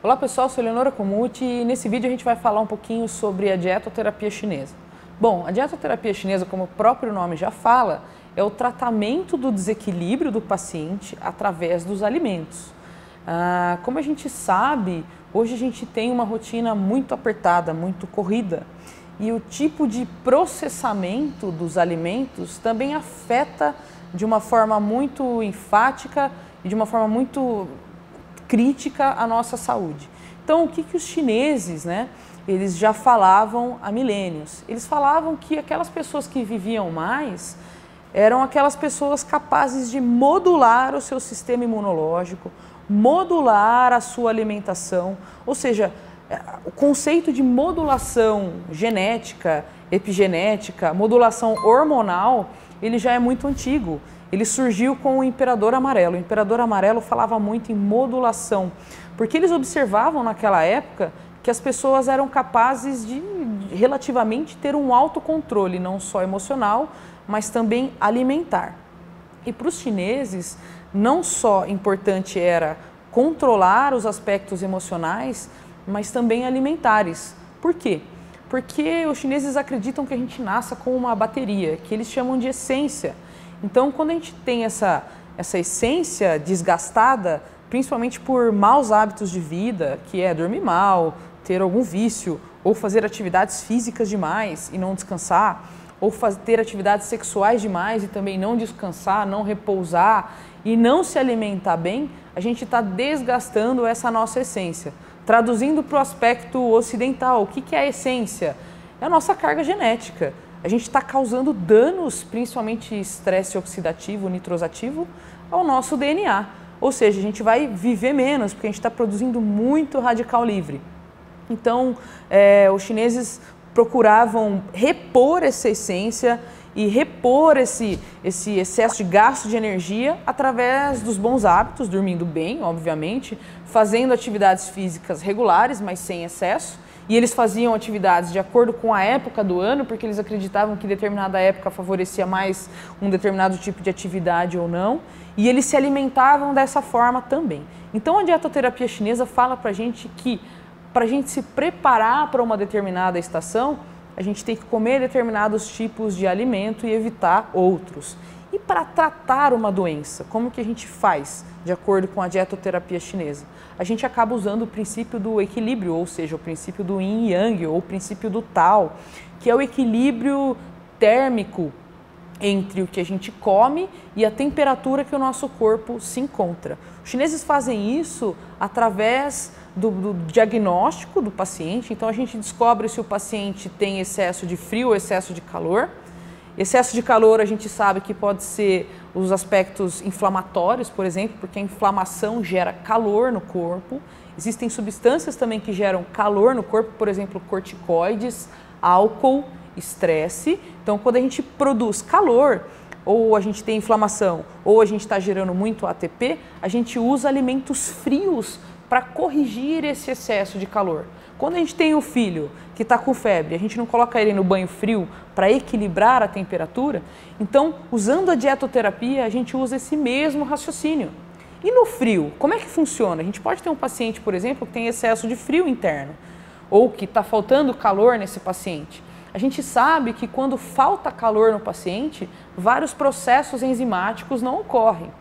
Olá pessoal, sou Leonora Komuti e nesse vídeo a gente vai falar um pouquinho sobre a dietoterapia chinesa. Bom, a dietoterapia chinesa, como o próprio nome já fala, é o tratamento do desequilíbrio do paciente através dos alimentos. Como a gente sabe, hoje a gente tem uma rotina muito apertada, muito corrida e o tipo de processamento dos alimentos também afeta de uma forma muito enfática e de uma forma muito crítica à nossa saúde. Então, o que os chineses, eles já falavam há milênios? Eles falavam que aquelas pessoas que viviam mais eram aquelas pessoas capazes de modular o seu sistema imunológico, modular a sua alimentação, ou seja, o conceito de modulação genética, epigenética, modulação hormonal, ele já é muito antigo. Ele surgiu com o Imperador Amarelo. O Imperador Amarelo falava muito em modulação, porque eles observavam naquela época que as pessoas eram capazes de relativamente ter um autocontrole, não só emocional, mas também alimentar. E para os chineses, não só importante era controlar os aspectos emocionais, mas também alimentares. Por quê? Porque os chineses acreditam que a gente nasce com uma bateria, que eles chamam de essência. Então, quando a gente tem essa essência desgastada, principalmente por maus hábitos de vida, que é dormir mal, ter algum vício, ou fazer atividades físicas demais e não descansar, ou ter atividades sexuais demais e também não descansar, não repousar e não se alimentar bem, a gente está desgastando essa nossa essência. Traduzindo para o aspecto ocidental, o que é a essência? É a nossa carga genética. A gente está causando danos, principalmente estresse oxidativo, nitrosativo, ao nosso DNA. Ou seja, a gente vai viver menos, porque a gente está produzindo muito radical livre. Então, os chineses procuravam repor essa essência e repor esse excesso de gasto de energia através dos bons hábitos, dormindo bem, obviamente, fazendo atividades físicas regulares, mas sem excesso. E eles faziam atividades de acordo com a época do ano, porque eles acreditavam que determinada época favorecia mais um determinado tipo de atividade ou não. E eles se alimentavam dessa forma também. Então a dietoterapia chinesa fala pra gente que para a gente se preparar para uma determinada estação, a gente tem que comer determinados tipos de alimento e evitar outros. E para tratar uma doença, como que a gente faz de acordo com a dietoterapia chinesa? A gente acaba usando o princípio do equilíbrio, ou seja, o princípio do yin e yang, ou o princípio do Tao, que é o equilíbrio térmico entre o que a gente come e a temperatura que o nosso corpo se encontra. Os chineses fazem isso através do diagnóstico do paciente, então a gente descobre se o paciente tem excesso de frio ou excesso de calor. Excesso de calor a gente sabe que pode ser os aspectos inflamatórios, por exemplo, porque a inflamação gera calor no corpo. Existem substâncias também que geram calor no corpo, por exemplo, corticoides, álcool, estresse. Então, quando a gente produz calor, ou a gente tem inflamação, ou a gente está gerando muito ATP, a gente usa alimentos frios para corrigir esse excesso de calor. Quando a gente tem um filho que está com febre, a gente não coloca ele no banho frio para equilibrar a temperatura? Então, usando a dietoterapia, a gente usa esse mesmo raciocínio. E no frio, como é que funciona? A gente pode ter um paciente, por exemplo, que tem excesso de frio interno, ou que está faltando calor nesse paciente. A gente sabe que quando falta calor no paciente, vários processos enzimáticos não ocorrem.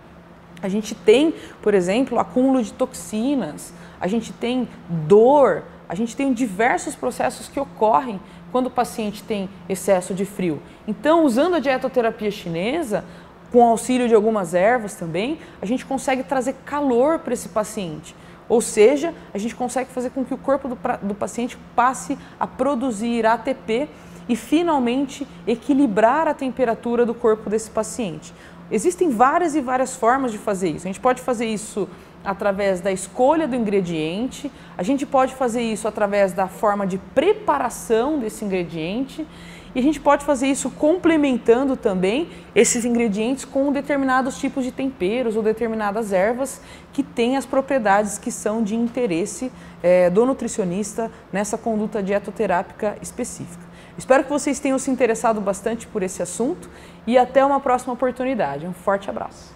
A gente tem, por exemplo, acúmulo de toxinas, a gente tem dor, a gente tem diversos processos que ocorrem quando o paciente tem excesso de frio. Então, usando a dietoterapia chinesa, com auxílio de algumas ervas também, a gente consegue trazer calor para esse paciente. Ou seja, a gente consegue fazer com que o corpo do paciente passe a produzir ATP e finalmente equilibrar a temperatura do corpo desse paciente. Existem várias e várias formas de fazer isso. A gente pode fazer isso através da escolha do ingrediente, a gente pode fazer isso através da forma de preparação desse ingrediente e a gente pode fazer isso complementando também esses ingredientes com determinados tipos de temperos ou determinadas ervas que têm as propriedades que são de interesse do nutricionista nessa conduta dietoterápica específica. Espero que vocês tenham se interessado bastante por esse assunto e até uma próxima oportunidade. Um forte abraço.